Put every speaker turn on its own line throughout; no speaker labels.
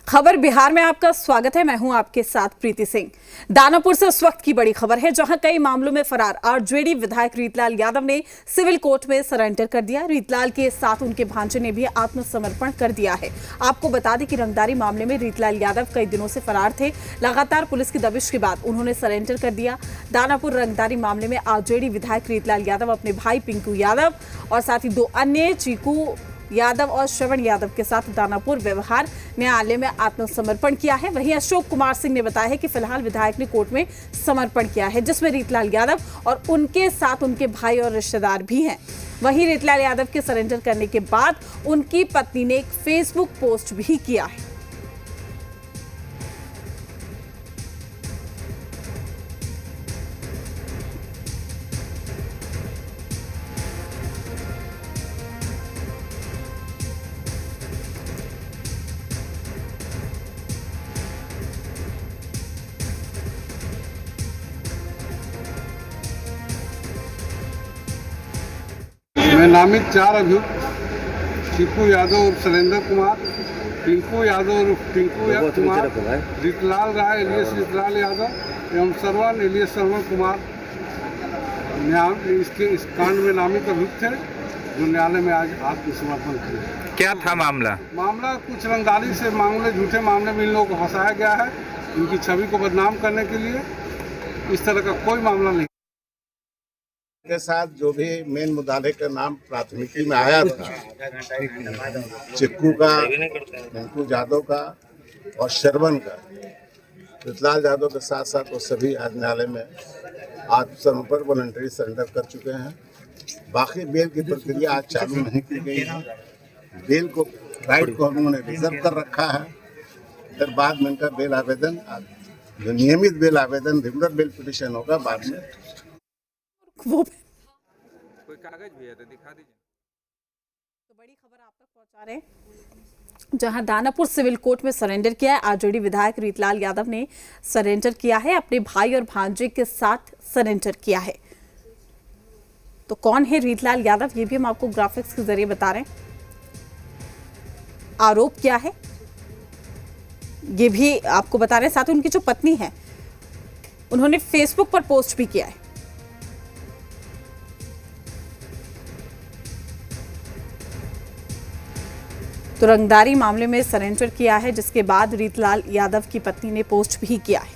खबर बिहार में आपका स्वागत है। मैं हूं आपके साथ प्रीति सिंह। दानापुर से उस वक्त की बड़ी खबर है जहां कई मामलों में फरार आरजेडी विधायक रीतलाल यादव ने सिविल कोर्ट में सरेंडर कर दिया। रीतलाल के साथ उनके भांजे ने भी आत्मसमर्पण कर दिया है। आपको बता दें कि रंगदारी मामले में रीतलाल यादव कई दिनों से फरार थे। लगातार पुलिस की दबिश के बाद उन्होंने सरेंडर कर दिया। दानापुर रंगदारी मामले में आरजेडी विधायक रीतलाल यादव अपने भाई पिंकू यादव और साथ ही 2 अन्य चीकू यादव और श्रवण यादव के साथ दानापुर व्यवहार न्यायालय में आत्मसमर्पण किया है। वहीं अशोक कुमार सिंह ने बताया है कि फिलहाल विधायक ने कोर्ट में समर्पण किया है, जिसमें रीतलाल यादव और उनके साथ उनके भाई और रिश्तेदार भी हैं। वहीं रीतलाल यादव के सरेंडर करने के बाद उनकी पत्नी ने एक फेसबुक पोस्ट भी किया है।
मैं नामित 4 अभियुक्त चीकू यादव और सुरेंद्र कुमार, पिंकू यादव और पिंकू कुमार, रीतलाल राय एलियस रीतलाल यादव एवं श्रवण एलियस श्रवण कुमार इस कांड में नामित अभियुक्त थे, जो न्यायालय में आज आत्मसमर्पण किए।
क्या था मामला?
मामला कुछ रंगदारी से मामले, झूठे मामले में इन लोगों को फंसाया गया है, इनकी छवि को बदनाम करने के लिए। इस तरह का कोई मामला नहीं
के साथ जो भी मेन मुद्दाले का नाम प्राथमिकी में आया था, चिक्कू का, पिंकू यादव का और श्रवण का, रीतलाल यादव के साथ साथ वो सभी आज न्यायालय में आत्मसमर्पण वॉलंटरी सरेंडर कर चुके हैं। बाकी बेल की प्रक्रिया आज चालू नहीं की गई है। बेल को राइट को उन्होंने रिजर्व कर रखा है। फिर बाद में इनका बेल आवेदन, जो नियमित बेल आवेदन रेगुलर बेल पिटिशन होगा, बाद में
वो
कोई कागज भी है तो दिखा दीजिए।
तो बड़ी खबर आप तक पहुंचा रहे हैं, जहां दानापुर सिविल कोर्ट में सरेंडर किया है। आरजेडी विधायक रीतलाल यादव ने सरेंडर किया है, अपने भाई और भांजे के साथ सरेंडर किया है। तो कौन है रीतलाल यादव, ये भी हम आपको ग्राफिक्स के जरिए बता रहे हैं। आरोप क्या है ये भी आपको बता रहे हैं। साथ ही उनकी जो पत्नी है, उन्होंने फेसबुक पर पोस्ट भी किया है। तो रंगदारी मामले में सरेंडर किया है, जिसके बाद रीतलाल यादव की पत्नी ने पोस्ट भी किया है।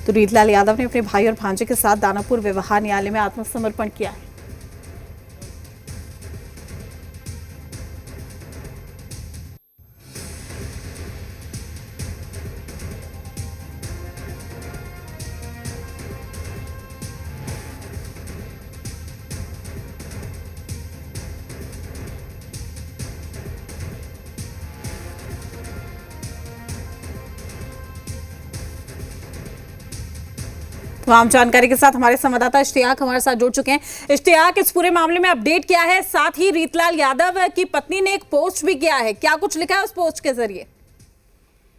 तो रीतलाल यादव ने अपने भाई और भांजे के साथ दानापुर व्यवहार न्यायालय में आत्मसमर्पण किया है। तमाम जानकारी के साथ हमारे संवाददाता इश्तियाक हमारे साथ जुड़ चुके हैं। इश्तियाक, इस पूरे मामले में अपडेट क्या है? साथ ही रीतलाल यादव की पत्नी ने एक पोस्ट भी किया है, क्या कुछ लिखा है उस पोस्ट के जरिए?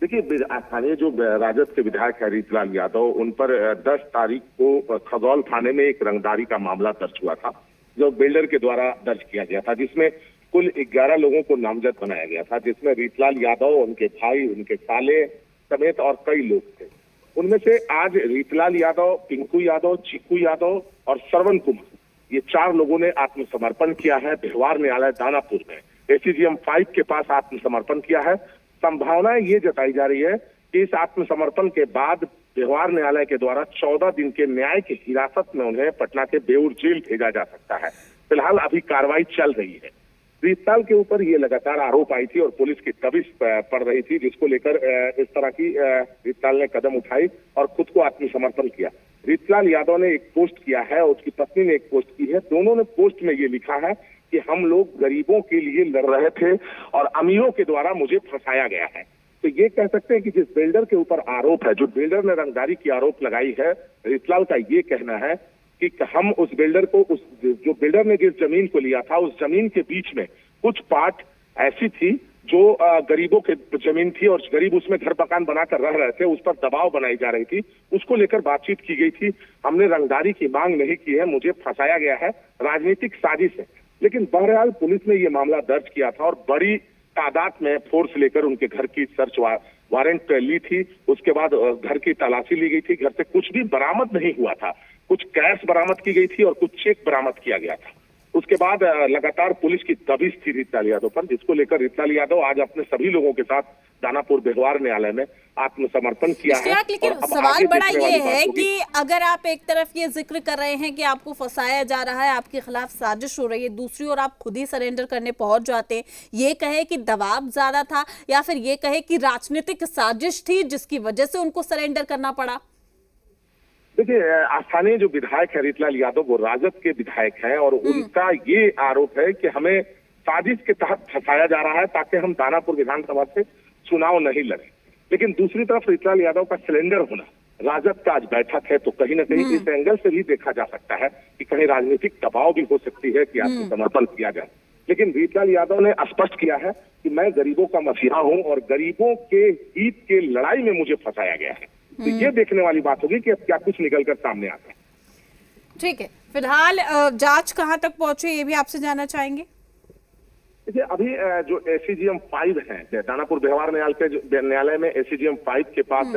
देखिए, स्थानीय जो राजद के विधायक है रीतलाल यादव, उन पर 10 तारीख को खगौल थाने में एक रंगदारी का मामला दर्ज हुआ था, जो बिल्डर के द्वारा दर्ज किया गया था, जिसमें कुल 11 लोगों को नामजद बनाया गया था, जिसमें रीतलाल यादव, उनके भाई, उनके साले समेत और कई लोग थे। उनमें से आज रीतलाल यादव, पिंकू यादव, चीकू यादव और श्रवण कुमार, ये 4 लोगों ने आत्मसमर्पण किया है। व्यवहार न्यायालय दानापुर में एसीजीएम 5 के पास आत्मसमर्पण किया है। संभावना ये जताई जा रही है कि इस आत्मसमर्पण के बाद व्यवहार न्यायालय के द्वारा 14 दिन के न्यायिक हिरासत में उन्हें पटना के बेऊर जेल भेजा जा सकता है। फिलहाल अभी कार्रवाई चल रही है। रीतलाल के ऊपर ये लगातार आरोप आई थी और पुलिस की दबिश पड़ रही थी, जिसको लेकर इस तरह की रीतलाल ने कदम उठाई और खुद को आत्मसमर्पण किया। रीतलाल यादव ने एक पोस्ट किया है, उसकी पत्नी ने एक पोस्ट की है। दोनों ने पोस्ट में ये लिखा है कि हम लोग गरीबों के लिए लड़ रहे थे और अमीरों के द्वारा मुझे फंसाया गया है। तो ये कह सकते हैं कि जिस बिल्डर के ऊपर आरोप है, जो बिल्डर ने रंगदारी की आरोप लगाई है, रीतलाल का ये कहना है कि हम उस बिल्डर को, जो बिल्डर ने जिस जमीन को लिया था, उस जमीन के बीच में कुछ पार्ट ऐसी थी जो गरीबों के जमीन थी और गरीब उसमें घर मकान बनाकर रह रहे थे, उस पर दबाव बनाई जा रही थी, उसको लेकर बातचीत की गई थी। हमने रंगदारी की मांग नहीं की है, मुझे फंसाया गया है, राजनीतिक साजिश है। लेकिन बहरहाल पुलिस ने ये मामला दर्ज किया था और बड़ी तादाद में फोर्स लेकर उनके घर की सर्च वारंट ली थी। उसके बाद घर की तलाशी ली गई थी। घर से कुछ भी बरामद नहीं हुआ था, कुछ कैश बरामद की गई थी और कुछ चेक बरामद किया गया था। उसके बाद लगातार पुलिस की दबिश थी रीतलाल यादव पर, जिसको लेकर रीतलाल यादव आज अपने सभी लोगों के साथ दानापुर व्यवहार न्यायालय में आत्मसमर्पण किया है।
लेकिन
और अब
सवाल
आगे
बड़ा
देखने
ये
वाली बात
है
होगी।
कि अगर आप एक तरफ ये जिक्र कर रहे हैं कि आपको फंसाया जा रहा है, आपके खिलाफ साजिश हो रही है, दूसरी ओर आप खुद ही सरेंडर करने पहुंच जाते हैं, ये कहे कि दबाव ज्यादा था या फिर ये कहे कि राजनीतिक साजिश थी जिसकी वजह से उनको सरेंडर करना पड़ा?
देखिए, स्थानीय जो विधायक है रीतलाल यादव, वो राजद के विधायक हैं और उनका ये आरोप है कि हमें साजिश के तहत फंसाया जा रहा है ताकि हम दानापुर विधानसभा से चुनाव नहीं लड़े। लेकिन दूसरी तरफ रीतलाल यादव का सिलेंडर होना, राजद का आज बैठक है, तो कहीं ना कहीं इस एंगल से भी देखा जा सकता है कि कहीं राजनीतिक दबाव भी हो सकती है कि आत्मसमर्पण किया जाए। लेकिन रीतलाल यादव ने स्पष्ट किया है कि मैं गरीबों का मसीहा हूं और गरीबों के हित के लड़ाई में मुझे फंसाया गया है। तो ये देखने वाली बात होगी कि अब क्या कुछ निकलकर सामने आता है।
ठीक है, फिलहाल जांच कहां तक पहुंची ये भी आपसे जानना चाहेंगे।
देखिए, अभी जो एसीजीएम 5 है दानापुर व्यवहार न्यायालय में एसीजीएम 5 के पास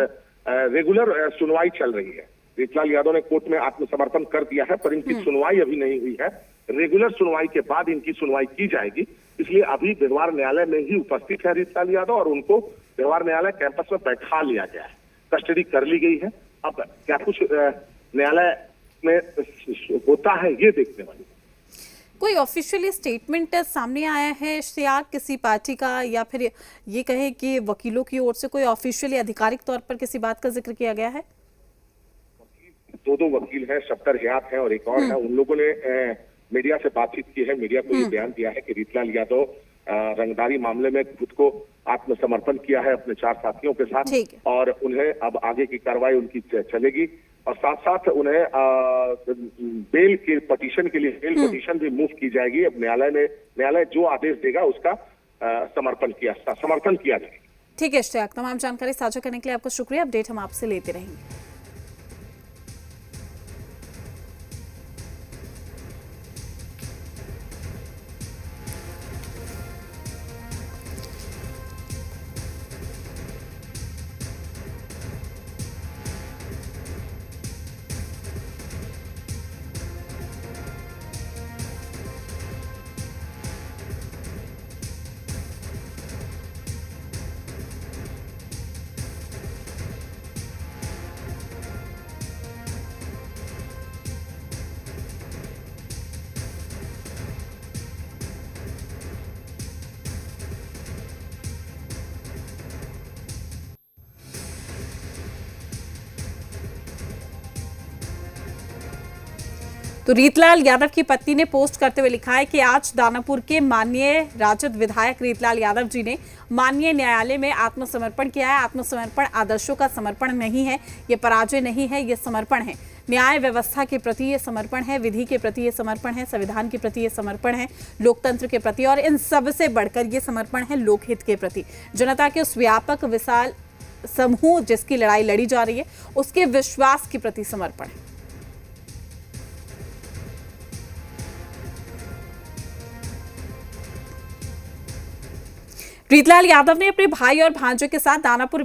रेगुलर सुनवाई चल रही है। रीतलाल यादव ने कोर्ट में आत्मसमर्पण कर दिया है, पर इनकी सुनवाई अभी नहीं हुई है। रेगुलर सुनवाई के बाद इनकी सुनवाई की जाएगी, इसलिए अभी व्यवहार न्यायालय में ही उपस्थित है रीतलाल यादव और उनको व्यवहार न्यायालय कैंपस में बैठा लिया गया है, कस्टडी कर ली गई है। अब क्या कुछ न्यायालय में होता है ये देखने वाली।
कोई ऑफिशियली स्टेटमेंट सामने आया है इश्तियाक किसी पार्टी का, या फिर ये कहे कि वकीलों की ओर से कोई ऑफिशियली आधिकारिक तौर पर किसी बात का जिक्र किया गया है?
दो वकील हैं, शब्तर हयात हैं और एक और है। उन लोगों ने मीडिया से बातचीत की है, मीडिया को ये बयान दिया है कि रीतलाल यादव रंगदारी मामले में खुद को आत्मसमर्पण किया है अपने 4 साथियों के साथ और उन्हें अब आगे की कार्रवाई उनकी चलेगी और साथ साथ उन्हें बेल के पटिशन के लिए बेल पटिशन भी मूव की जाएगी। अब न्यायालय जो आदेश देगा उसका समर्थन किया जाएगा।
ठीक है इश्तियाक, तमाम जानकारी साझा करने के लिए आपका शुक्रिया। अपडेट हम आपसे लेते रहेंगे। तो रीतलाल यादव की पत्नी ने पोस्ट करते हुए लिखा है कि आज दानापुर के माननीय राजद विधायक रीतलाल यादव जी ने माननीय न्यायालय में आत्मसमर्पण किया है। आत्मसमर्पण आदर्शों का समर्पण नहीं है, ये पराजय नहीं है, ये समर्पण है। न्याय व्यवस्था के प्रति ये समर्पण है, विधि के प्रति ये समर्पण है, संविधान के प्रति ये समर्पण है, लोकतंत्र के प्रति, और इन सब से बढ़कर ये समर्पण है लोकहित के प्रति। जनता के उस व्यापक विशाल समूह जिसकी लड़ाई लड़ी जा रही है उसके विश्वास के प्रति समर्पण है। रीतलाल यादव ने अपने भाई और भांजे के साथ दानापुर